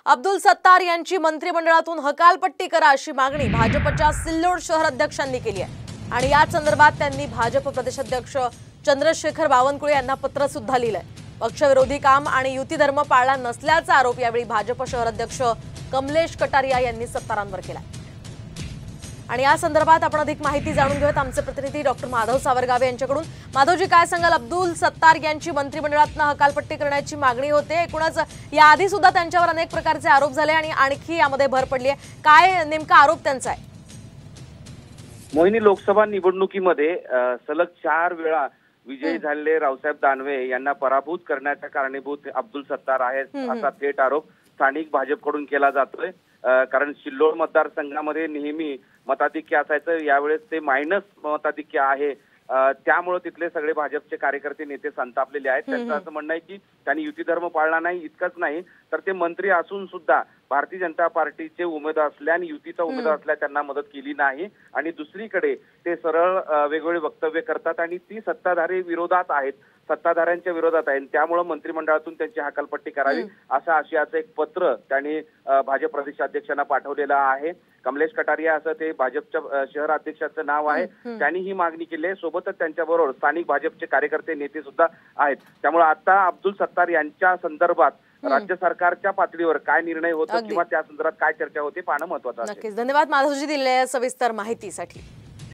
अब्दुल सत्तार यांची मंत्रिमंडळातून हकालपट्टी करा अशी मागणी भाजपच्या सिल्लोड शहर अध्यक्षांनी केली आहे आणि या संदर्भात त्यांनी भाजप प्रदेशाध्यक्ष चंद्रशेखर बावनकुळे यांना पत्र सुद्धा लिहिलंय। पक्षविरोधी काम आणि युती धर्म पाळला नसल्याचा आरोप यावेळी भाजप शहर अध्यक्ष कमलेश कटारिया यांनी सत्तारांवर केला आणि या संदर्भात आपण अधिक माहिती जाणून घेऊयात आमचे प्रतिनिधी डॉक्टर माधव सावरगावे यांच्याकडून। माधवजी, काय सांगाल? अब्दुल सत्तार यांची मंत्रिमंडळातून हकालपट्टी करण्याची मागणी होते, एकूणच याआधी सुद्धा त्यांच्यावर अनेक प्रकारचे आरोप झाले आणि आणखी यामध्ये भर पडली आहे। काय नेमका आरोप त्यांचा आहे? मोहिनी, लोकसभा निवडणुकीमध्ये सलग 4 वेळा विजयी झालेले रावसाहेब दानवे यांना पराभूत करण्याच्या कारणीभूत अब्दुल सत्तार आहेत असा थेट आरोप स्थानिक भाजपकडून केला जातोय। कारण सिल्लोड मतदारसंघामध्ये नेहमी मताधिक्य असायचं, यावेळेस ते मायनस मताधिक्य आहे, त्यामुळे तिथले सगळे भाजपचे कार्यकर्ते नेते संतापलेले आहेत। त्यांचं असं म्हणणं आहे की त्यांनी युती धर्म पाळला नाही, इतकंच नाही तर ते मंत्री असून सुद्धा भारतीय जनता पार्टीचे उमेदवार असल्या आणि युतीचा उमेदवार असल्या त्यांना मदत केली नाही आणि दुसरीकडे ते सरळ वेगवेगळे वक्तव्य करतात आणि ती सत्ताधारी विरोधात आहेत, सत्ताधाऱ्यांच्या विरोधात आहे, त्यामुळे मंत्रिमंडळातून त्यांची हकालपट्टी करावी असं आशयाचं एक पत्र त्यांनी भाजप प्रदेशाध्यक्षांना पाठवलेलं आहे। कमलेश कटारिया असं ते भाजपच्या शहर अध्यक्षाचं नाव आहे, त्यांनी ही मागणी केली आहे। सोबतच त्यांच्याबरोबर स्थानिक भाजपचे कार्यकर्ते नेते सुद्धा आहेत। त्यामुळे आता अब्दुल सत्तार यांच्या संदर्भात राज्य सरकारच्या पातळीवर काय निर्णय होतो किंवा त्या संदर्भात काय चर्चा होते पाहणं महत्त्वाचं आहे। नक्कीच, धन्यवाद माधवजी दिलेल्या सविस्तर माहितीसाठी।